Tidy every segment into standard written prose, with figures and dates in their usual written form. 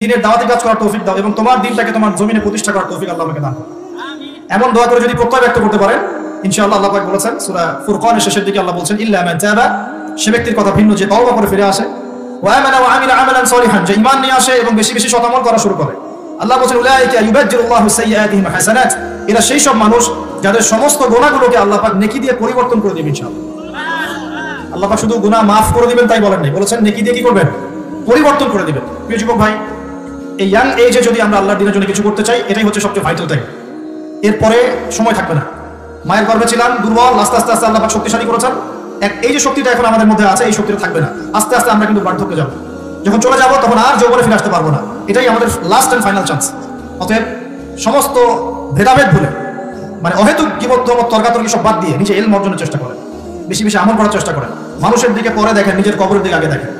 দিনের দাওয়াতি কাজ করার তৌফিক দাও এবং তোমার দিনটাকে তোমার জমিনে প্রতিষ্ঠা করার তৌফিক আল্লাহ আমাকে দান করো। এমন দোয়া করে যদি প্রত্যয় ব্যক্ত করতে পারেন ইনশাআল্লাহ, আল্লাহ পাক বলেছেন সূরা ফুরকানের শেষের দিকে আল্লাহ বলছেন ইল্লা মান তাবা, সে ব্যক্তির কথা ভিন্ন যে তওবা করে ফিরে আসে, ওয়া আমানা ওয়া আমিলা আমালান সলিহান, যে ঈমান নিয়ে আসে এবং বেশি বেশি সৎ আমল করা শুরু করে। আল্লাহ বলেন উলাইকা ইউবাদদিলুল্লাহু সাইয়্যাতিহিম হাসানাত, এরা সেই সব মানুষ যাদের সমস্ত গুনাহগুলোকে আল্লাহ পাক নেকি দিয়ে পরিবর্তন করে দিবেন ইনশাআল্লাহ। আল্লাহ পাক শুধু গুনাহ মাফ করে দিবেন তাই বলেন নাই, বলেছেন নেকি দিয়ে কি করবেন? পরিবর্তন করে দিবেন। প্রিয় যুবক ভাই, এই ইয়াং এজে যদি আমরা আল্লাহর দিনের জন্য কিছু করতে চাই, এটাই হচ্ছে সবচেয়ে ভাইটাল টাইম। এরপরে সময় থাকবে না। মায়ের গর্ভে ছিলাম দুর্বল, আস্তে আস্তে আস্তে আল্লাহ পাক শক্তিশালী করেছেন। এই যে শক্তিটা এখন আমাদের মধ্যে আছে, এই শক্তিটা থাকবে না। আস্তে আস্তে আমরা কিন্তু বার্ধক্যে যাব। যখন চলে যাব তখন আর যৌবনে ফিরে আসতে পারবো না। এটাই আমাদের লাস্ট এন্ড ফাইনাল চান্স। অতএব সমস্ত ভেদাভেদ ভুলে, মানে অহেতুক গীবত তর্কাতর্কি সব বাদ দিয়ে নিজে ইলম অর্জনের চেষ্টা করেন, বেশি বেশি আমল করার চেষ্টা করেন, মানুষের দিকে পরে দেখেন, নিজের কবরের দিকে আগে দেখেন,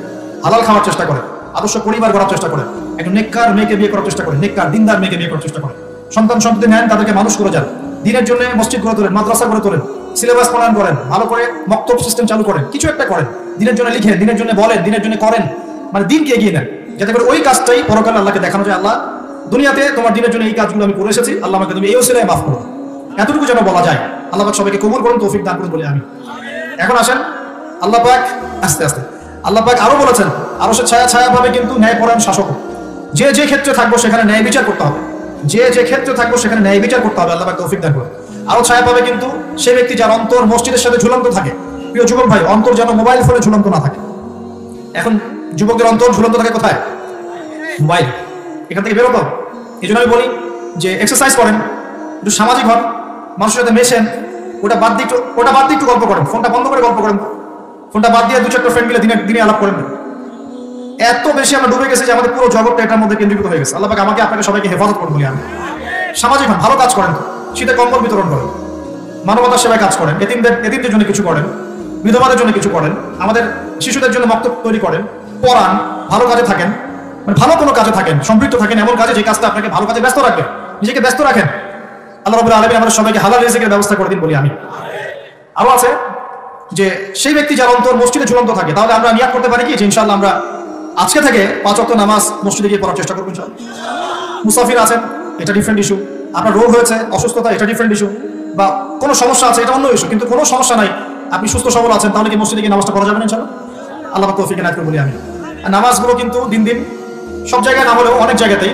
হালাল খাওয়ার চেষ্টা করেন, আদর্শ পরিবার গড়ার চেষ্টা করেন, একজন নেককার মেয়েকে বিয়ে করার চেষ্টা করেন, নেককার দিনদার মেয়েকে বিয়ে করার চেষ্টা করেন, সন্তান সন্ততি নেন, তাদেরকে মানুষ করে যান, দিনের জন্য মসজিদ গড়ে তোলেন, মাদ্রাসা গড়ে তোলেন, সিলেবাস প্রণয়ন করেন, ভালো করে মক্তব সিস্টেম চালু করেন, কিছু একটা করেন, দিনের জন্য লিখেন, দিনের জন্য বলেন, দিনের জন্য করেন, মানে দিনকে এগিয়ে নেন, যাতে করে ওই কাজটাই পরকালে আল্লাহকে দেখানো যায়, আল্লাহ দুনিয়াতে তোমার দিনের জন্য এই কাজগুলো আমি করে এসেছি, আল্লাহ আমাকে তুমি এই ওসিলায় মাফ করো, এতটুকু যেন বলা যায়। আল্লাহ পাক সবাইকে কবুল করুন, তৌফিক দান করুন বলে আমি। এখন আসেন, আল্লাহ পাক আস্তে আস্তে আল্লাহ পাক আরো বলেছেন, আরো সে ছায়া ছায়া ভাবে কিন্তু ন্যায়পরায়ণ শাসক, যে যে ক্ষেত্রে থাকবো সেখানে ন্যায় বিচার করতে হবে, যে যে ক্ষেত্রে থাকবো সেখানে ন্যায় বিচার করতে হবে। আল্লাহ পাক তৌফিক দান করুন। আরো ছায়া পাবে কিন্তু সে ব্যক্তি যার অন্তর মসজিদের সাথে ঝুলন্ত থাকে। প্রিয় যুবক ভাই, অন্তর যেন মোবাইল ফোনে ঝুলন্ত না থাকে। এখন যুবকদের অন্তর ঝুলন্ত থাকে কোথায়? মোবাইল। এখান থেকে বেরোতো। এই জন্য আমি বলি যে এক্সারসাইজ করেন, একটু সামাজিক হন, মানুষের সাথে মেশেন, ওটা বাদ দিয়ে একটু গল্প করেন, ফোনটা বন্ধ করে গল্প করেন, ফোনটা বাদ দিয়ে দু চারটা ফ্রেন্ড মিলে দিনে আলাপ করেন। এত বেশি আমরা ডুবে গেছি যে আমাদের পুরো জগৎটা এটার মধ্যে কেন্দ্রীভূত হয়ে গেছে। আল্লাহ পাক আমাকে আপনাকে সবাইকে হেফাজত করুন বলি আমি। সামাজিক হন, ভালো কাজ করেন, শীতে কম্বল বিতরণ করেন, মানবতার সেবায় কাজ করেন, এতিমদের জন্য কিছু করেন, বিধবাদের জন্য কিছু করেন, আমাদের শিশুদের জন্য মক্তব তৈরি করেন, পড়ান, ভালো কাজে থাকেন, মানে ভালো কোনো কাজে থাকেন, সম্পৃক্ত থাকেন এমন কাজে যে কাজটা আপনাকে ভালো কাজে ব্যস্ত রাখবে, নিজেকে ব্যস্ত রাখেন। আল্লাহ রাব্বুল আলামিন আমাদের সবাইকে হালাল রিজিকের ব্যবস্থা করে দিন বলি আমি। আরো আছে যে সেই ব্যক্তি যার অন্তর মসজিদে ঝুলন্ত থাকে, তাহলে আমরা নিয়াত করতে পারি কি যে ইনশাআল্লাহ আমরা আজকে থেকে 5 ওয়াক্ত নামাজ মসজিদে গিয়ে পড়ার চেষ্টা করবো ইনশাআল্লাহ। মুসাফির আছেন, এটা ডিফারেন্ট ইস্যু, আপনার রোগ হয়েছে, অসুস্থতা, এটা ডিফারেন্ট ইস্যু, বা কোনো সমস্যা আছে, এটা অন্য ইস্যু, কিন্তু কোনো সমস্যা নাই, আপনি সুস্থ সবল আছেন, তাহলে কি মসজিদে গিয়ে নামাজটা পড়া যাবে না ইনশাআল্লাহ? আল্লাহ পাক তৌফিক এনায়েত করুন বলি আমি। আর নামাজগুলো কিন্তু দিন দিন সব জায়গায় না হলেও অনেক জায়গাতেই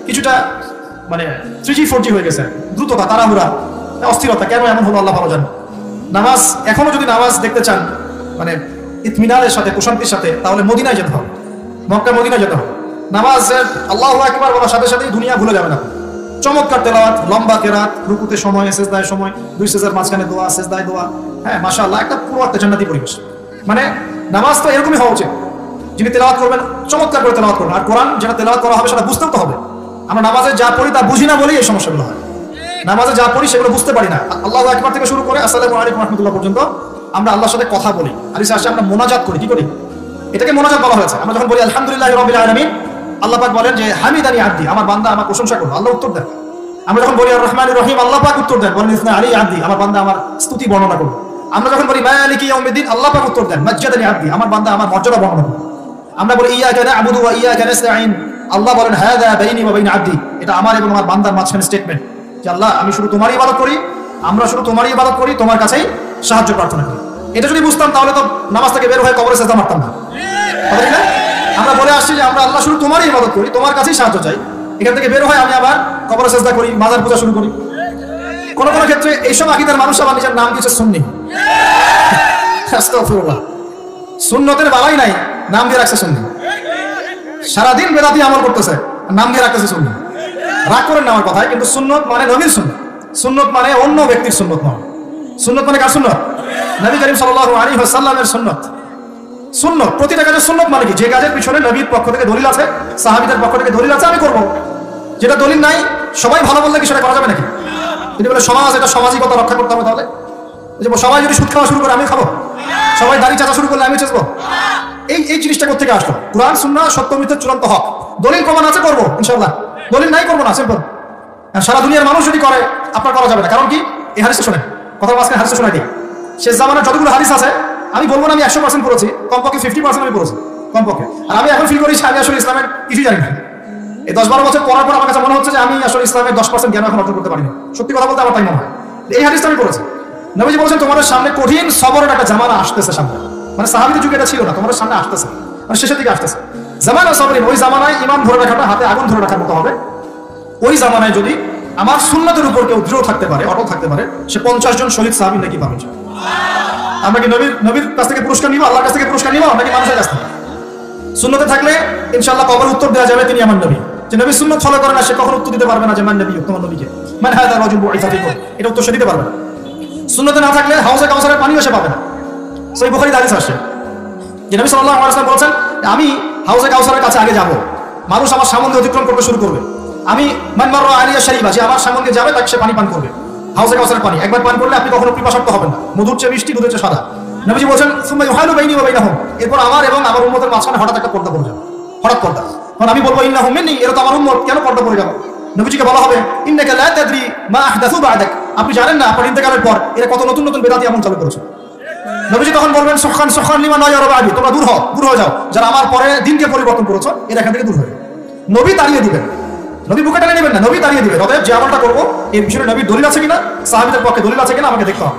কিছুটা মানে 3G 4G হয়ে গেছে, দ্রুততা, তাড়াহুড়া, অস্থিরতা, কেন এমন হলো আল্লাহ ভালো জানে। নামাজ এখনো যদি নামাজ দেখতে চান মানে ইতমিনানের সাথে, প্রশান্তির সাথে, তাহলে মদিনায় যেতে হবে, মক্কা মদিনায় যেতে হবে। নামাজের আল্লাহু আকবার বলার সাথে সাথেই দুনিয়া ভুলে যাবে না। চমৎকার তেলাওয়াত, লম্বা কেরাত, রুকুতে সময়, সেজদায় সময়, 2 সেজদার মাঝখানে দোয়া, সেজদায় দোয়া, হ্যাঁ মাশাআল্লাহ, একটা পুরো একটা জান্নাতি পরিবেশ। মানে নামাজ তো এরকমই হওয়া উচিত, যিনি তেলাওয়াত করবেন চমৎকার করে তেলাওয়াত করবেন, আর কোরআন যেটা তেলাওয়াত করা হবে সেটা বুঝতেও তো হবে। আমরা নামাজে যা পড়ি তা বুঝি না বলেই এই সমস্যাগুলো হয়। নামাজে যা পড়ি সেগুলো বুঝতে পারি না। আল্লাহু আকবার থেকে শুরু করে আসসালামু আলাইকুম রাহমাতুল্লাহ পর্যন্ত আমরা আল্লাহর সাথে কথা বলি, হাদিসে আসে আমরা মোনাজাত করি। কি করি? এটাকে মোনাজাত বলা হয়েছে। আমরা যখন বলি আলহামদুলিল্লাহি রাব্বিল আলামিন, আল্লাহ পাক বলেন যে হামিদানি আব্দি, আমার বান্দা আমার প্রশংসা করলো, আল্লাহ উত্তর দেন। আমরা যখন বলি আর রহমানির রহিম, আল্লাহ পাক উত্তর দেন, বলেন ইসনা আলী আব্দি, আমার বান্দা আমার স্তুতি বর্ণনা করলো। আমরা যখন বলি মালিকি ইয়াউমিদ্দিন, আল্লাহ পাক উত্তর দেন মাজ্জাদানি আব্দি, আমার বান্দা আমার মর্যাদা বর্ণনা করলো। আমরা বলি ইয়াকা না'বুদু ওয়া ইয়াকা নাস্তাঈন, আল্লাহ বলেন হাযা বাইনি ওয়া বাইনা আব্দি, এটা আমার এবং আমার বান্দার মাঝখানে স্টেটমেন্ট যে আল্লাহ আমি শুধু তোমারই ইবাদত করি, আমরা শুধু তোমারই ইবাদত করি, তোমার কাছেই সাহায্য প্রার্থনা করি। এটা যদি বুঝতাম তাহলে তো নামাজ থেকে বের হয়ে কবরে সেজদা মারতাম না। কথা না? আমরা বলে আসছি যে আমরা আল্লাহ শুধু তোমারই ইবাদত করি, তোমার কাছেই সাহায্য চাই, এখান থেকে বের হয় আমি আবার কবরে সেজদা করি, মাজার পূজা শুরু করি। কোন কোন ক্ষেত্রে এইসব আকীদার মানুষ আবার নিজের নাম দিয়েছে সুন্নি। আস্তাগফিরুল্লাহ, সুন্নতের বালাই নাই, নাম দিয়ে রাখছে সুন্নি। সারাদিন বেদাতি আমল করতেছে, নাম দিয়ে রাখতেছে সুন্নি। রাগ করেন না আমার কথায়, কিন্তু সুন্নত মানে নবীর সুন্নত, সুন্নত মানে অন্য ব্যক্তির সুন্নত নয়। সুন্নত মানে কার সুন্নত? নবী করিম সাল্লাল্লাহু আলাইহি ওয়াসাল্লামের সুন্নত। সুন্নত প্রতিটা কাজের সুন্নত মানে কি? যে কাজের পিছনে নবীর পক্ষ থেকে দলিল আছে, সাহাবীদের পক্ষ থেকে দলিল আছে, আমি করব। যেটা দলিল নাই, সবাই ভালো বললে কি সেটা করা যাবে নাকি? যদি বলে সমাজ, এটা সামাজিকতা রক্ষা করতে হবে, তাহলে যে সবাই যদি সুদ খাওয়া শুরু করে আমি খাবো, সবাই দাড়ি চাচা শুরু করলে আমি চেষ্টা, এই জিনিসটা কোথেকে আসলো? কুরআন সুন্নাহ সত্য মিথ্যার চূড়ান্ত হক, দলিল প্রমাণ আছে করবো ইনশাআল্লাহ, দলিল নাই করবো না, সিম্পল। সারা দুনিয়ার মানুষ যদি করে আপনার করা যাবে না, কারণ কি? এই হাদিসটা শোনেন, কথা মাঝখানে হাদিসটা শোনাই দিই। শেষ জামানার যতগুলো হাদিস আছে, আমি বলবো না আমি 100% পড়েছি, কমপক্ষে 50% আমি পড়েছি কমপক্ষে। আর আমি এখন ফিল করি আমি আসলে ইসলামের কিছুই জানি না, এই 10-12 বছর পড়ার পর আমার কাছে মনে হচ্ছে যে আমি আসলে ইসলামের 10% জ্ঞান এখন অর্জন করতে পারিনি। সত্যি কথা বলতে আমার তাই মনে হয়। এই হাদিসটা আমি পড়েছি। নবীজি বলেছেন তোমাদের সামনে কঠিন সবরের একটা জামানা আসতেছে সামনে, মানে সাহাবীদের যুগে এটা ছিল না, তোমাদের সামনে আসতেছে, মানে শেষের দিকে আসতেছে জামানা সবরিন। ওই জামানায় ইমান ধরে রাখাটা হাতে আগুন ধরে রাখার মতো হবে। ওই জামানায় যদি আমার সুন্নাতের উপর কেউ দৃঢ় থাকতে পারে, অটল থাকতে পারে, সে 50 জন শহীদ সাহাবী নাকি পাবে। আমরা কি নবীর কাছ থেকে পুরস্কার নিব, আল্লাহর কাছ থেকে পুরস্কার নিব নাকি মানুষের কাছ থেকে? সুন্নতে থাকলে ইনশাআল্লাহ কবর উত্তর দেওয়া যাবে তিনি আমার নবী। যে নবী সুন্নাত ফলো করে না সে কখনো উত্তর দিতে পারবে না যে মান নবী, তোমার নবীকে মান হাদা রাজুল বুইসা ফিকুম, এটা উত্তর সে দিতে পারবে না। সুন্নতে না থাকলে হাউজে কাউসারের পানিও সে পাবে না। সহিহ বুখারীতে হাদিস আসে যে নবী সাল্লাল্লাহু আলাইহি ওয়াসাল্লাম বলেছেন আমি হাউজে কাউসারের কাছে আগে যাব, মানুষ আমার সামনে অতিক্রম করতে শুরু করবে, আমি মান মাররা আলিয়া শারিবা, যে আমার সামনে যাবে তাকে সে পানি পান করবে, হাউজে কাউসারের পানি। একবার পান করলে আপনি কখনো পিপাসার্ত হবেন না, মধুর চেয়ে মিষ্টি, দুধের চেয়ে সাদা। নবীজি বলেন সুম্মা ইউহালু বাইনি ওয়া বাইনাহুম, এরপর আমার এবং আমার উম্মতের মাঝখানে হঠাৎ একটা পর্দা পড়ে যাবে, হঠাৎ পর্দা। কারণ আমি বলবো ইন্নাহুম মিন্নি, এরা তো আমার উম্মত, কেন পর্দা পড়ে গেল? নবীজিকে বলা হবে ইন্নাকা লা তাদরি মা আহদাসু বা'দাক, আপনি জানেন না আপনার ইন্তেকালের পর এরা কত নতুন নতুন বিদআত আমল চালু করেছে। নবীজি তখন বলবেন সুখান সুখান লিমান ওয়া ইয়ারবাদি, তোমরা দূর হয়ে যাও, যারা আমার পরে দিনকে পরিবর্তন করেছো এরা এখান থেকে দূর হয়ে যাও। নবী তাড়িয়ে দিবেন, নবী বুকে টেনে নেবেন না, নবী তাড়িয়ে দিবেন। অতএব যে আমলটা করবো এর পিছনে নবীর দলিল আছে কিনা, সাহাবীদের পক্ষে দলিল আছে কিনা আমাকে দেখতে হবে।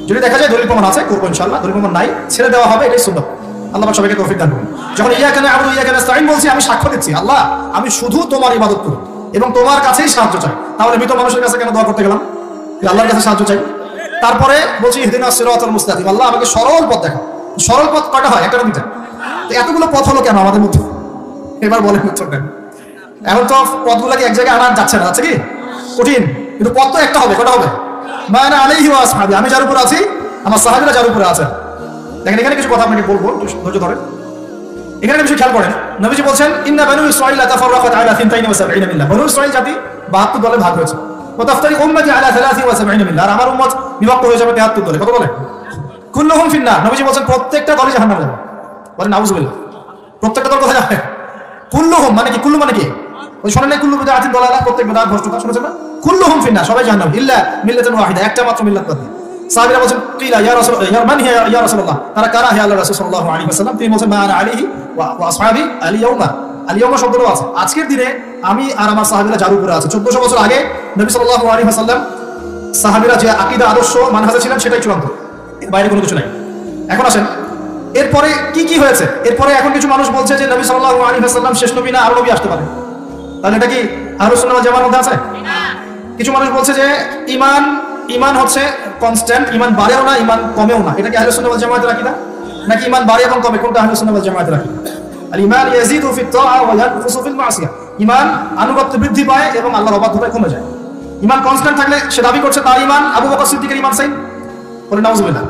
যদি দেখা যায় দলিল প্রমাণ আছে করবো ইনশাআল্লাহ, দলিল প্রমাণ নাই ছেড়ে দেওয়া হবে, এটাই সুন্নাত। আল্লাহ পাক সবাইকে তৌফিক দান করুন। যখন ইয়াকা না'বুদু ওয়া ইয়াকা নাস্তাঈন বলছি, আমি সাক্ষ্য দিচ্ছি আল্লাহ আমি শুধু তোমার ইবাদত করি এবং তোমার কাছেই সাহায্য চাই। তাহলে মৃত মানুষের কাছে কেন দোয়া করতে গেলাম? আল্লাহর কাছে সাহায্য চাই। তারপরে বলছি ইহদিনাস সিরাতাল মুস্তাকিম, আল্লাহ আমাকে সরল পথ দেখাও। সরল পথ কয়টা হয়? একটা না দুইটা? তো এতগুলো পথ হলো কেন আমাদের মধ্যে? এবার বলেন উত্তর দেন। এখন তো পথগুলোকে এক জায়গায় আনা যাচ্ছে না, যাচ্ছে কি? কঠিন, কিন্তু পথ তো একটা হবে। কটা হবে? মা আনা আলাইহি ওয়া আসহাবি, আমি যার উপর আছি আমার সাহাবীরা যার উপরে আছে। দেখেন এখানে কিছু কথা আপনাকে বলবো, ধৈর্য ধরেন। এখানে কিছু খেয়াল করেন। নবীজি বলছেন ইন্না বানু ইসরাঈল তাফাররাকাত আলা 72 মিল্লাহ, বনু ইসরাঈল জাতি 72 দলে ভাগ হয়েছে। ওয়া তাফতারি উম্মতি আলা 73 মিল্লাহ, আর আমার উম্মত বিভক্ত হয়ে যাবে 73 দলে। কত বলে? কুল্লুহুম ফিন্নার। নবীজি বলছেন প্রত্যেকটা দলই জাহান্নামে যাবে। বলেন নাউযুবিল্লাহ। প্রত্যেকটা দল কোথায় যাবে? কুল্লুহুম মানে কি? কুল্লু মানে কি? ওই শোনেন না কুল্লু বিদআতিন দালালা, প্রত্যেক বিদআত ভ্রষ্টতা, শুনেছেন না? কুল্লুহুম ফিন্নার, সবাই জাহান্নামে ইল্লা মিল্লাতান ওয়াহিদা, একটা মাত্র মিল্লাত বাদ দিয়ে। সাহাবীরা বলেন কিলা ইয়া রাসূলুল্লাহ, ইয়া মান হিয়া ইয়া রাসূলুল্লাহ, তারা কারা হে আল্লাহর রাসূল সাল্লাল্লাহু আলাইহি ওয়াসাল্লাম? তিনি বলেন মা আনা আলাইহি ওয়া আসহাবি আল ইয়াউমা। আল ইয়াউমা শব্দটাও আছে, আজকের দিনে আমি আর আমার সাহাবীরা যার উপরে আছে। 1400 বছর আগে নবী সাল্লাল্লাহু আলাইহি ওয়াসাল্লাম সাহাবীরা যে আকীদা আদর্শ মানহাজে ছিলেন সেটাই চূড়ান্ত, এর বাইরে কোনো কিছু নাই। এখন আসেন এরপরে কি হয়েছে? এরপরে এখন কিছু মানুষ বলছে যে নবী সাল্লাল্লাহু আলাইহি ওয়াসাল্লাম শেষ নবী না, আরো নবী আসতে পারে। তাহলে এটা কি আহলুস সুন্নাহ ওয়াল জামাতের মধ্যে আছে? কিছু মানুষ বলছে যে ইমান হচ্ছে কনস্ট্যান্ট, ইমান বাড়েও না ইমান কমেও না। এটা কি আহলুস সুন্নাহ ওয়াল জামাতের আকীদা? নাকি ইমান বাড়ে এবং কমে? কোনটা আহলুস সুন্নাহ ওয়াল জামাতের আকীদা? আল ঈমান ইয়াজিদু ফিত তাআ ওয়া ইয়ানকুসু ফিল মাসিয়া, ইমান আনুগত্য বৃদ্ধি পায় এবং আল্লাহর অবাধ্যতায় কমে যায়। ইমান কনস্ট্যান্ট থাকলে সে দাবি করছে তার ইমান আবু বকর সিদ্দিকের ইমান সেম। বলে নাউযুবিল্লাহ।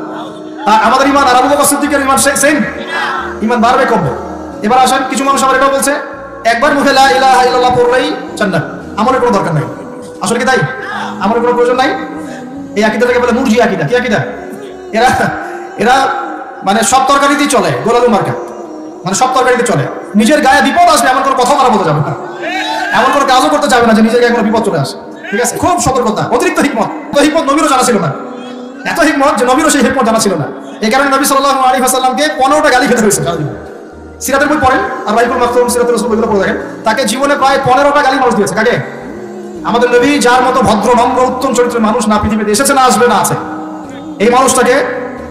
আমাদের ইমান আর আবু বকর সিদ্দিকের ইমান সেম? ইমান বাড়বে কমবে। এবার আসেন কিছু মানুষ আবার এটাও বলছে একবার মুখে লা ইলাহা ইল্লাল্লাহ পড়লেই জান্নাত, আমলের কোনো দরকার নাই। আসলে কি তাই? আমলের কোনো প্রয়োজন নাই। এই আকীদাটাকে বলে মুরজিয়া আকীদা। কি আকীদা? এরা মানে সব তরকারিতেই চলে, গোলালু মার্কা, মানে সব তরকারিতে চলে। নিজের গায়ে বিপদ আসবে এমন কোনো কথা বলা বলতে যাবে না, এমন কোনো কাজও করতে যাবে না যে নিজের গায়ে কোনো বিপদ চলে আসে। ঠিক আছে, খুব সতর্কতা, অতিরিক্ত হিকমত। তো হিকমত নবীরও জানা ছিল না, এত হিকমত যে নবীরও সেই হিকমত জানা ছিল না। এই কারণে নবী সাল্লাল্লাহু আলাইহি ওয়াসাল্লামকে 15টা গালি খেতে হয়েছে। সিরাতের বই পড়েন আর রাইফুল মাকতুম সিরাতুর রাসূল বইগুলো পড়ে দেখেন, তাকে জীবনে প্রায় 15টা গালি মানুষ দিয়েছে। কাকে? আমাদের নবী, যার মতো ভদ্র নম্র উত্তম চরিত্রের মানুষ না পৃথিবীতে এসেছে না আসবে না আছে। এই মানুষটাকে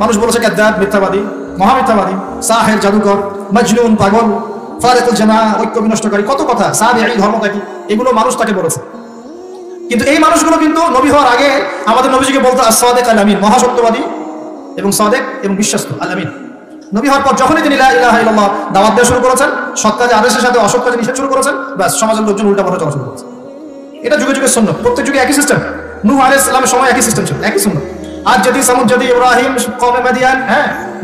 মানুষ বলেছে কাযযাব, মিথ্যাবাদী, মহামিথ্যাবাদী, সাহের, জাদুকর, মজনুন, পাগল, ফারিকুল জামা, ঐক্য বিনষ্টকারী, কত কথা, সাবিঈ, ধর্মত্যাগী, এগুলো মানুষ তাকে বলেছে। কিন্তু এই মানুষগুলো কিন্তু নবী হওয়ার আগে আমাদের নবীজিকে বলতো as-সাদিক আল-আমিন, মহাসত্যবাদী এবং সাদিক এবং বিশ্বস্ত আল-আমিন। নবী হওয়ার পর যখনই তিনি লা ইলাহা ইল্লাল্লাহ দাওয়াত দেওয়া শুরু করেছেন, সৎ কাজে আদেশের সাথে অসৎ কাজে নিষেধ শুরু করেছেন, ব্যাস সমাজের লোকজন উল্টা পথে চলা শুরু করেছে। এটা যুগে যুগে সুন্নাত, প্রত্যেক যুগে একই সিস্টেম। নূহ আলাইহিস সালামের সময় একই সিস্টেম ছিল, একই সুন্নাত। আজ যদি সামুদ, যদি ইব্রাহিম, কওমে মাদিয়ান,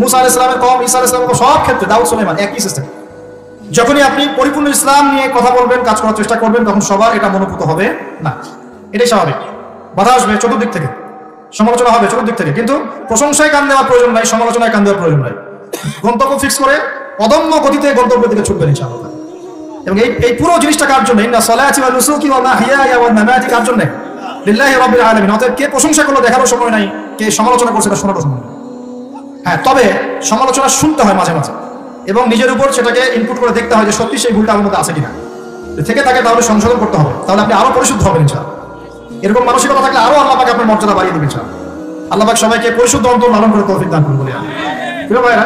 মুসা আলাইহিস সালামের কওম, ঈসা আলাইহিস সালামের সব ক্ষেত্রে দাউদ, সুলাইমান, একই সিস্টেম। যখনই আপনি পরিপূর্ণ ইসলাম নিয়ে কথা বলবেন, কাজ করার চেষ্টা করবেন, তখন সবার এটা মনোভূত হবে না। এটাই স্বাভাবিক। বাধা আসবে চতুর্দিক থেকে, সমালোচনা হবে চতুর্দিক থেকে, কিন্তু প্রশংসায় কান দেওয়ার প্রয়োজন নাই, সমালোচনায় কান দেওয়ার প্রয়োজন নাই। গন্তব্য ফিক্স করে অদম্য গতিতে গন্তব্যের দিকে ছুটবেন ইনশাআল্লাহ। এবং এই পুরো জিনিসটা কার জন্য? ইন্না সলাতি ওয়া নুসুকি ওয়া মাহইয়ায়া ওয়া মামাতি কার জন্য? লিল্লাহি রাব্বিল আলামিন। অতএব কে প্রশংসা করলো দেখারও সময় নাই, কে সমালোচনা করছে এটা শোনারও সময় নাই। হ্যাঁ, তবে সমালোচনা শুনতে হয় মাঝে মাঝে এবং নিজের উপর সেটাকে ইনপুট করে দেখতে হয় যে সত্যি সেই ভুলটা আমার মধ্যে আছে কিনা। থেকে থাকে তাহলে সংশোধন করতে হবে, তাহলে আপনি আরো পরিশুদ্ধ হবেন ইনশাআল্লাহ। এরকম মানসিকতা থাকলে আরো আল্লাহ পাক আপনার মর্যাদা বাড়িয়ে দিবেন ইনশাআল্লাহ। আল্লাহ পাক সবাইকে পরিশুদ্ধ অন্তর লালন করে তৌফিক দান করুন বলে আমি প্রিয় ভাইরা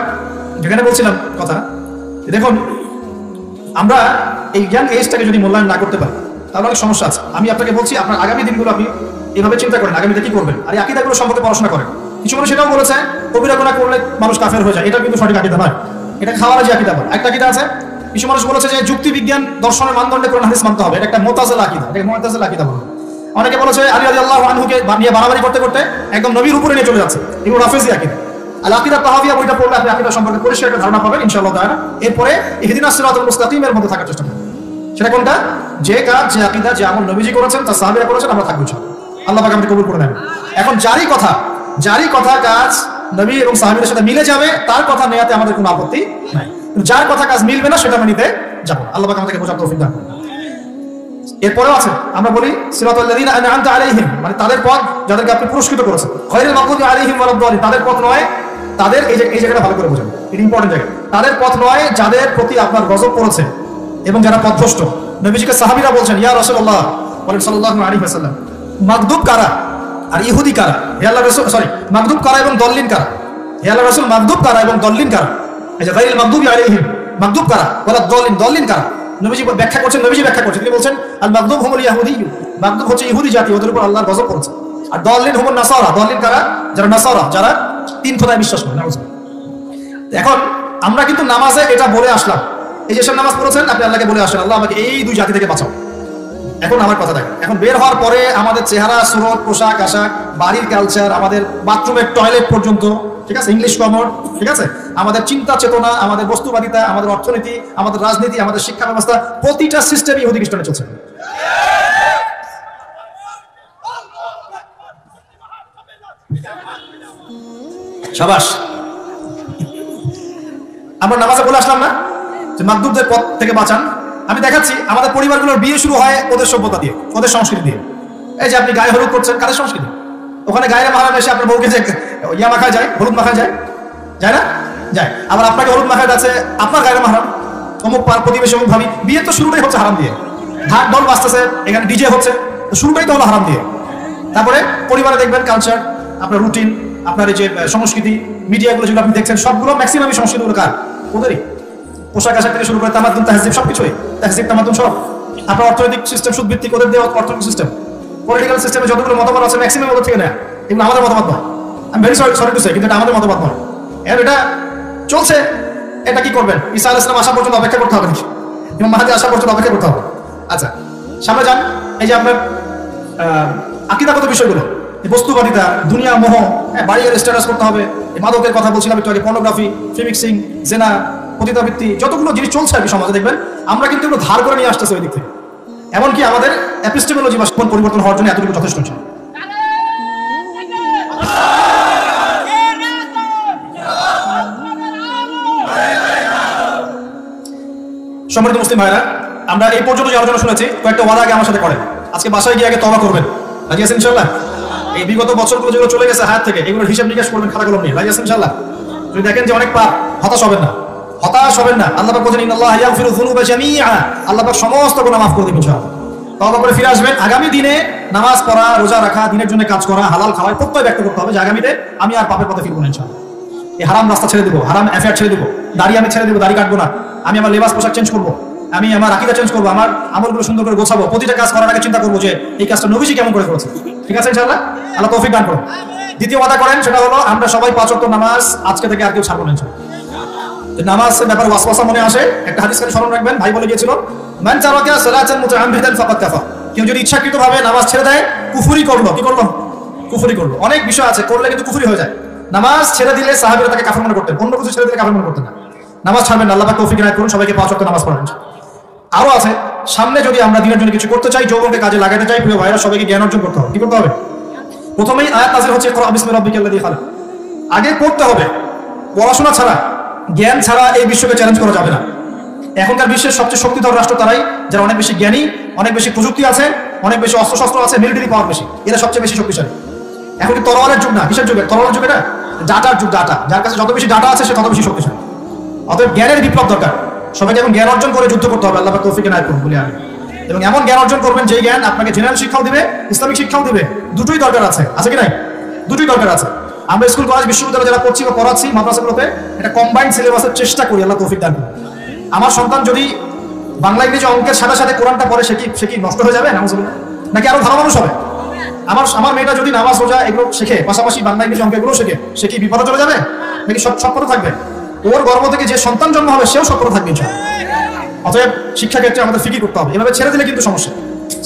যেখানে বলছিলাম কথা, দেখুন আমরা এই ইয়াং এজটাকে যদি মূল্যায়ন না করতে পারি তাহলে অনেক সমস্যা আছে। আমি আপনাকে বলছি আপনার আগামী দিনগুলো আপনি এভাবে চিন্তা করেন আগামীতে কি করবেন, আর এই আকীদাগুলো সম্পর্কে পড়াশোনা করেন। কিছু মানুষ সেটাও বলেছে কবিরা গুনাহ করলে মানুষ কাফের হয়ে যায়, এটা কিন্তু সঠিক আকীদা নয়, এটা খাওয়ারাজি আকীদা বলে। একটা আকীদা আছে, কিছু মানুষ বলেছে যে যুক্তি বিজ্ঞান দর্শনের মানদণ্ডে কোরআন হাদিস মানতে হবে, এটা একটা মুতাজিলা আকীদা, এটা মুতাজিলা আকীদা বলে। অনেকে বলেছে আলী রাদিয়াল্লাহু আনহুকে নিয়ে বাড়াবাড়ি করতে করতে একদম নবীর উপরে নিয়ে চলে যাচ্ছে, এগুলো রাফেজি আকীদা। আল আকীদা তাহাবিয়া বইটা পড়লে আপনি আকীদা সম্পর্কে পরিষ্কার একটা ধারণা পাবেন ইনশাআল্লাহ তাআলা। এরপরে ইহদিনাস সিরাতাল মুস্তাকিমের মধ্যে থাকার চেষ্টা করবেন। সেটা কোনটা? যে কাজ, যে আকীদা, যে আমল নবীজি করেছেন, তার সাহাবীরা করেছেন, আমরা থাকবো ইনশাআল্লাহ। আল্লাহ পাক আমাদের কবুল করে নেন। এখন জারি কথা কাজ নবী এবং সাহাবীদের সাথে মিলে যাবে, তার কথা নেয়াতে আমাদের কোনো আপত্তি নাই। যার কথা কাজ মিলবে না সেটা আমরা নিতে যাব না। আল্লাহ পাক আমাদেরকে বোঝার তৌফিক দান করুন। এরপরেও আছে, আমরা বলি সিরাতাল লাযিনা আনআমতা আলাইহিম, মানে তাদের পথ যাদেরকে আপনি পুরস্কৃত করেছেন, গায়রিল মাগদুবি আলাইহিম ওয়ালাদ-দাল্লিন, তাদের পথ নয়, তাদের এই জায়গাটা ভালো করে বোঝেন, এটা ইম্পর্টেন্ট জায়গা। তাদের পথ নয় যাদের প্রতি আপনার গজব পড়েছে এবং যারা পথভ্রষ্ট। নবীজিকে সাহাবীরা বলছেন ইয়া রাসূলুল্লাহ বলেন সাল্লাল্লাহু আলাইহি ওয়াসাল্লাম, মাগদুব কারা আর ইহুদি কারা? হে আল্লাহর রাসূল, মাগদুব কারা এবং দল্লিন কারা? হে আল্লাহর রাসূল, মাগদুব কারা এবং দল্লিন কারা? এই যে গায়রিল মাগদুবি আলাইহিম, মাগদুব কারা ওয়ালাদ-দাল্লিন, দল্লিন কারা? নবীজি ব্যাখ্যা করছেন, তিনি বলছেন আল মাগদুব হুমুল ইয়াহুদিয়্যু, মাগদুব হচ্ছে ইহুদি জাতি, ওদের উপর আল্লাহর গজব পড়েছে। আর দল্লিন হুমুন নাসারা, দল্লিন কারা? যারা নাসারা, যারা তিন খোদায় বিশ্বাস করে। এখন আমরা কিন্তু নামাজে এটা বলে আসলাম, এই যে সব নামাজ পড়েছেন আপনি আল্লাহকে বলে আসেন আল্লাহ আমাকে এই দুই জাতি থেকে বাঁচাও। এখন আমার কথা দেখেন, এখন বের হওয়ার পরে আমাদের চেহারা, সুরত, পোশাক আশাক, বাড়ির কালচার, আমাদের বাথরুমের টয়লেট পর্যন্ত, ঠিক আছে, ইংলিশ কমন, ঠিক আছে, আমাদের চিন্তা চেতনা, আমাদের বস্তুবাদিতা, আমাদের অর্থনীতি, আমাদের রাজনীতি, আমাদের শিক্ষা ব্যবস্থা, প্রতিটা সিস্টেম ইহুদি খ্রিস্টানে চলছে। শাবাশ। আমরা নামাজে বলে আসলাম না যে মাগদুবদের পথ থেকে বাঁচান। আমি দেখাচ্ছি আমাদের পরিবারগুলোর বিয়ে শুরু হয় ওদের সভ্যতা দিয়ে, ওদের সংস্কৃতি দিয়ে। এই যে আপনি গায়ে হলুদ করছেন, কাদের সংস্কৃতি? ওখানে গায়ের মাহারাম এসে আপনার বউকে যে ইয়া মাখায় যায়, হলুদ মাখায় যায়, যায় না? যায়। আবার আপনাকে হলুদ মাখায় যাচ্ছে আপনার গায়ের মাহারাম, অমুক প্রতিবেশী, অমুক ভাবি। বিয়ে তো শুরুটাই হচ্ছে হারাম দিয়ে, ঢাক ঢোল বাজতেছে, এখানে ডিজে হচ্ছে, তো শুরুটাই তো হলো হারাম দিয়ে। তারপরে পরিবারে দেখবেন কালচার, আপনার রুটিন, আপনার এই যে সংস্কৃতি, মিডিয়াগুলো যেগুলো আপনি দেখছেন সবগুলো ম্যাক্সিমামই সংস্কৃতিগুলো কার? ওদেরই। পোশাক আশাক থেকে শুরু করে তামাদ্দুন, তাহজিব, সবকিছুই তাহজিব, তামাদ্দুন সব। আপনার অর্থনৈতিক সিস্টেম সুদভিত্তিক, ওদের দেওয়া অর্থনৈতিক সিস্টেম, পলিটিক্যাল সিস্টেমে যতগুলো মতামত আছে ম্যাক্সিমাম ওদের থেকে নেয়। এগুলো আমাদের মতামত নয়, আমি ভেরি সরি টু সে, কিন্তু এটা আমাদের মতামত নয়। এর এটা চলছে, এটা কি করবেন? ঈসা আলাইহিস সালাম আসা পর্যন্ত অপেক্ষা করতে হবে নাকি? ইমাম মাহদী আসা পর্যন্ত অপেক্ষা করতে হবে? আচ্ছা, সামনে যান। এই যে আপনার আকীদাগত বিষয়গুলো, বস্তুবাদিতা, দুনিয়া মোহ, বাড়ির স্ট্যাটাস করতে হবে, মাদকের কথা বলছিলাম একটু আগে, পর্নোগ্রাফি, ফিমিক্সিং, জেনা, পতিতাবৃত্তি, যতগুলো জিনিস চলছে আর কি সমাজে, দেখবেন আমরা কিন্তু এগুলো ধার করে নিয়ে আসতেছি ওই দিক থেকে। এমনকি আমাদের এপিস্টেমোলজি বা পরিবর্তন হওয়ার জন্য এতটুকু যথেষ্ট ছিল। সম্মানিত মুসলিম ভাইরা, আমরা এই পর্যন্ত যে আলোচনা শুনেছি, কয়েকটা ওয়াদা আগে আমার সাথে করেন। আজকে বাসায় গিয়ে আগে তওবা করবেন, রাজি আছেন ইনশাআল্লাহ? এই বিগত বছরগুলো যেগুলো চলে গেছে হায়াত থেকে, এগুলোর হিসাব নিকাশ করবেন খাতা কলম নিয়ে, রাজি আছেন ইনশাআল্লাহ? যদি দেখেন যে অনেক পাপ, হতাশ হবেন না, হতাশ হবেন না। আল্লাহ পাক বলেন ইন্নাল্লাহা ইয়াগফিরু যুনুবা জামিআ, আল্লাহ পাক সমস্ত গুনাহ মাফ করে দিবেন ইনশাআল্লাহ। তওবা করে ফিরে আসবেন। আগামী দিনে নামাজ পড়া, রোজা রাখা, দিনের জন্য কাজ করা, হালাল খাওয়া, প্রত্যয় ব্যক্ত করতে হবে যে আগামীতে আমি আর পাপের পথে ফিরবো না ইনশাআল্লাহ। এই হারাম রাস্তা ছেড়ে দেবো, হারাম অ্যাফেয়ার ছেড়ে দেবো, দাড়ি আমি ছেড়ে দেবো, দাড়ি কাটবো না, আমি আমার লেবাস পোশাক চেঞ্জ করবো, আমি আমার আকীদা চেঞ্জ করবো, আমার আমলগুলো সুন্দর করে গোছাবো, প্রতিটা কাজ করার আগে চিন্তা করবো যে এই কাজটা নবীজি কেমন করে করেছে। ঠিক আছে ইনশাআল্লাহ? আল্লাহ তৌফিক দান করুন। দ্বিতীয় ওয়াদা করেন, সেটা হলো আমরা সবাই 5 ওয়াক্ত নামাজ আজকে থেকে আর কেউ ছাড়বো না ইনশাআল্লাহ। নামাজের ব্যাপারে ওয়াসওয়াসা মনে আসে, একটা হাদিস করে স্মরণ রাখবেন। ভাই বলে গিয়েছিল মান তারাকা সালাতান মুতাআম্মিদান ফাকাদ কাফা, কেউ যদি ইচ্ছাকৃতভাবে নামাজ ছেড়ে দেয় কুফরি করলো। কি করলো? কুফরি করলো। অনেক বিষয় আছে করলে কিন্তু কুফরি হয়ে যায়। নামাজ ছেড়ে দিলে সাহাবীরা তাকে কাফের মনে করতেন, অন্য কিছু ছেড়ে দিলে কাফের মনে করতেন না। নামাজ ছাড়বেন না, আল্লাহ পাক তৌফিক ইনায়াত করুন, সবাইকে 5 ওয়াক্ত নামাজ পড়ান। আরো আছে, সামনে যদি আমরা দিনের জন্য কিছু করতে চাই, যৌবনকে কাজে লাগাতে চাই, প্রিয় ভাইরা সবাইকে জ্ঞান অর্জন করতে হবে। কি করতে হবে? প্রথমেই আয়াত নাযিল হচ্ছে ইকরা বিসমি রাব্বিকাল্লাযী খালাক। আগে পড়তে হবে। পড়াশোনা ছাড়া, জ্ঞান ছাড়া এই বিশ্বকে চ্যালেঞ্জ করা যাবে না। এখনকার বিশ্বের সবচেয়ে শক্তিধর রাষ্ট্র তারাই যারা অনেক বেশি জ্ঞানী, অনেক বেশি প্রযুক্তি আছে, অনেক বেশি অস্ত্রশস্ত্র আছে, মিলিটারি পাওয়ার বেশি, এরা সবচেয়ে বেশি শক্তিশালী। এখন কি তরোয়ালের যুগ না, কিসের যুগ? তরোয়ালের যুগ এটা, ডাটার যুগ। ডাটা, যার কাছে যত বেশি ডাটা আছে সে তত বেশি শক্তিশালী। অতএব জ্ঞানের বিপ্লব দরকার। সবাইকে এখন জ্ঞান অর্জন করে যুদ্ধ করতে হবে। আল্লাহ পাক তৌফিক ইনায়াত করুন বলি আমি। এবং এমন জ্ঞান অর্জন করবেন যে জ্ঞান আপনাকে জেনারেল শিক্ষাও দিবে, ইসলামিক শিক্ষাও দিবে। দুটোই দরকার আছে, আছে কি নাই? দুটোই দরকার আছে। আমরা স্কুল কলেজ বিশ্ববিদ্যালয় যারা পড়ছি বা পড়াচ্ছি মাদ্রাসাগুলোতে এটা কম্বাইন্ড সিলেবাসের চেষ্টা করি, আল্লাহ তৌফিক দান করুন। আমার সন্তান যদি বাংলা ইংরেজি অঙ্কের সাথে সাথে কোরআনটা পড়ে সে কি নষ্ট হয়ে যাবে নাউজুবিল্লাহ, নাকি আরো ভালো মানুষ হবে? আমার মেয়েটা যদি নামাজ রোজা এগুলো শেখে, পাশাপাশি বাংলা ইংরেজি অঙ্ক এগুলো শেখে, সে কি বিপদে চলে যাবে নাকি সৎপথে থাকবে? ওর গর্ভ থেকে যে সন্তান জন্ম হবে সেও সৎপথে থাকবে ইনশাআল্লাহ। অতএব শিক্ষা ক্ষেত্রে আমাদের ফিকির করতে হবে। এভাবে ছেড়ে দিলে কিন্তু সমস্যা,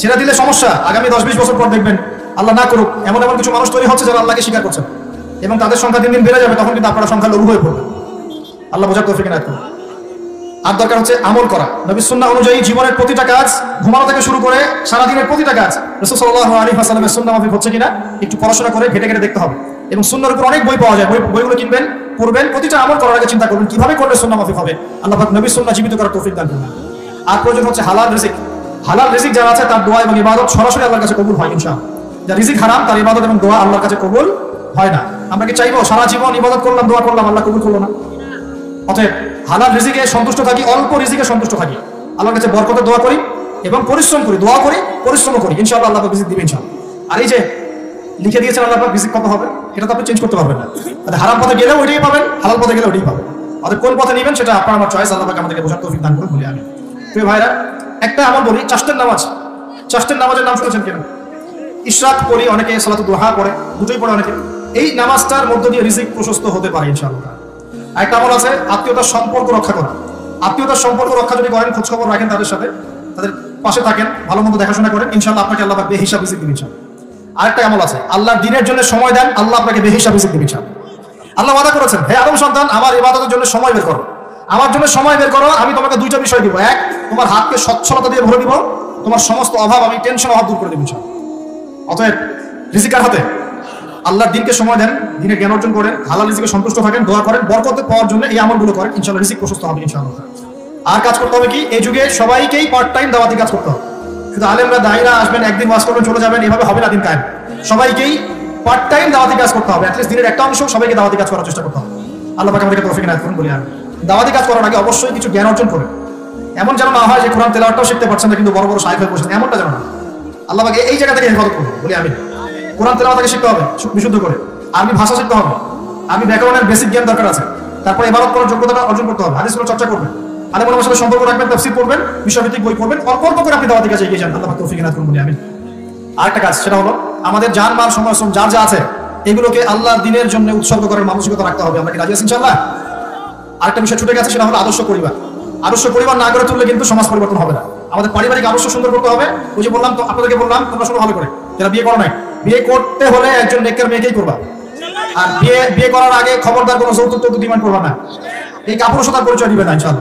ছেড়ে দিলে সমস্যা। আগামী 10-20 বছর পর দেখবেন আল্লাহ না করুক এমন এমন কিছু মানুষ তৈরি হচ্ছে যারা আল্লাহকে স্বীকার করছেন এবং তাদের সংখ্যা দিন দিন বেড়ে যাবে, তখন কিন্তু আপনারা সংখ্যা লঘু হয়ে পড়বে। আল্লাহ বোঝার তৌফিক এনায়েত করুন। আর দরকার হচ্ছে আমল করা, নবীর সুন্নাহ অনুযায়ী জীবনের প্রতিটা কাজ, ঘুমানো থেকে শুরু করে সারাদিনের প্রতিটা কাজ রাসূল সাল্লাল্লাহু আলাইহি ওয়াসাল্লামের সুন্নাহ মাফিক হচ্ছে কিনা একটু পড়াশোনা করে ঘেটে ঘেটে দেখতে হবে। এবং সুন্নাহর উপর অনেক বই পাওয়া যায়, বইগুলো কিনবেন, পড়বেন, প্রতিটা আমল করার আগে চিন্তা করবেন কিভাবে করলে সুন্নাহ মাফিক হবে। আল্লাহ পাক নবীর সুন্নাহ জীবিত করার তৌফিক দান করুন। আর প্রয়োজন হচ্ছে হালাল রিজিক। হালাল রিজিক যারা আছে তার দোয়া এবং ইবাদত সরাসরি আল্লাহর কাছে কবুল হয় ইনশাআল্লাহ। যার রিজিক হারাম তার ইবাদত এবং দোয়া আল্লাহর কাছে কবুল হয় না। আমরা কি চাইবো সারা জীবন ইবাদত করলাম, দোয়া করলাম, আল্লাহ কবুল করলো না? অতএব হালাল রিজিকে সন্তুষ্ট থাকি, অল্প রিজিকে সন্তুষ্ট থাকি, আল্লাহর কাছে বরকতের দোয়া করি এবং পরিশ্রম করি, দোয়া করি, পরিশ্রম করি, ইনশাআল্লাহ আল্লাহ রিজিক দিবেন ইনশাআল্লাহ। আর এই যে লিখে দিয়েছেন আল্লাহ রিজিক কত হবে এটা তো আপনি চেঞ্জ করতে পারবেন না। আর হারাম পথে গেলেও ওইটাই পাবেন, হালাল পথে গেলেও ওইটাই পাবেন। অতএব কোন পথে নেবেন সেটা আপনার আমার চয়েস। আল্লাহ পাক আমাদেরকে বোঝার তৌফিক দান করুন বলি আমি। প্রিয় ভাইরা, একটা আমল বলি, চাষ্টের নামাজ। চাষ্টের নামাজের নাম শুনেছেন কেন? ইশরাক পড়ি অনেকে, সালাতুদ দুহা পড়ে, দুটোই পড়ে অনেকে। এই নামাজটার মধ্য দিয়ে রিজিক প্রশস্ত হতে পারে ইনশাআল্লাহ। একটা আমল আছে আত্মীয়তার সম্পর্ক রক্ষা করা। আত্মীয়তার সম্পর্ক রক্ষা যদি করেন, খোঁজ খবর রাখেন তাদের সাথে, তাদের পাশে থাকেন, ভালো মন্দ দেখাশোনা করেন, ইনশাআল্লাহ আপনাকে আল্লাহ বেহিসাব রিজিক দিবেন ইনশাআল্লাহ। আরেকটা আমল আছে, আল্লাহর দ্বীনের জন্য সময় দেন, আল্লাহ আপনাকে বেহিসাব রিজিক দিবেন ইনশাআল্লাহ। আল্লাহ ওয়াদা করেছেন, হে আদম সন্তান, আমার ইবাদতের জন্য সময় বের করো, আমার জন্য সময় বের করো, আমি তোমাকে দুইটা বিষয় দিব। এক, তোমার হাতকে সচ্ছলতা দিয়ে ভরে দিব, তোমার সমস্ত অভাব আমি টেনশন অভাব দূর করে দেব ইনশাআল্লাহ। অতএব রিজিক কার হাতে? আল্লাহর দ্বীনকে সময় দেন, দ্বীনের জ্ঞান অর্জন করেন, হালাল রিজিকে সন্তুষ্ট থাকেন, দোয়া করেন, বরকত পাওয়ার জন্য এই আমলগুলো করেন, ইনশাআল্লাহ রিজিক প্রশস্ত হবে ইনশাআল্লাহ। আর কাজ করতে হবে কি, এই যুগে সবাইকেই পার্ট টাইম দাওয়াতি কাজ করতে হবে। শুধু আলেমরা দায়ীরা আসবেন, একদিন ওয়াজ করবেন চলে যাবেন, এভাবে হবে না দিন কায়েম। সবাইকেই পার্ট টাইম দাওয়াতি কাজ করতে হবে, অ্যাটলিস্ট দিনের একটা অংশ সবাইকে দাওয়াতি কাজ করার চেষ্টা করতে হবে। আল্লাহ পাক আমাদেরকে তৌফিক এনায়েত করুন বলি আমি। দাওয়াতি কাজ করার আগে অবশ্যই কিছু জ্ঞান অর্জন করেন। এমন যেন না হয় যে কোরআন তেলাওয়াতটাও শিখতে পারছেন না কিন্তু বড় বড় শাইখ হয়ে বসেছেন, এমনটা যেন না। আল্লাহ পাক এই জায়গা থেকে হেফাজত করুন বলি আমি। কোরআন তেলাওয়াত আগে শিখতে হবে বিশুদ্ধ করে, আরবি ভাষা শিখতে হবে, আরবি ব্যাকরণের বেসিক জ্ঞান দরকার আছে, তারপর ইবাদত করার যোগ্যতা অর্জন করতে হবে, হাদিসগুলো চর্চা করবেন, আলেম ওলামার সাথে সম্পর্ক রাখবেন, তাফসীর পড়বেন, বিষয়ভিত্তিক বই পড়বেন, অল্প অল্প করে আপনি দাওয়াতি কাজে এগিয়ে যান। আল্লাহ পাক তৌফিক এনায়েত করুন বলি আমি। আরেকটা কাজ, সেটা হলো আমাদের জান মাল সময় শ্রম যার যা আছে এগুলোকে আল্লাহর দ্বীনের জন্য উৎসর্গ করার মানসিকতা রাখতে হবে। আমরা কি রাজি আছি ইনশাআল্লাহ? আরেকটা বিষয় ছুটে গেছে, সেটা হলো আদর্শ পরিবার। আদর্শ পরিবার না গড়ে তুললে কিন্তু সমাজ পরিবর্তন হবে না। আমাদের পারিবারিক আদর্শ সুন্দর করতে হবে। ওই যে বললাম, তো আপনাদেরকে বললাম, তোমরা শুনো ভালো করে, যারা বিয়ে করো নাই, বিয়ে করতে হলে একজন নেককার মেয়েকেই করবা। আর বিয়ে করার আগে খবরদার কোনো যৌতুক ডিমান্ড করবা না। এই কাপুরুষতার পরিচয় দিবে না ইনশাআল্লাহ।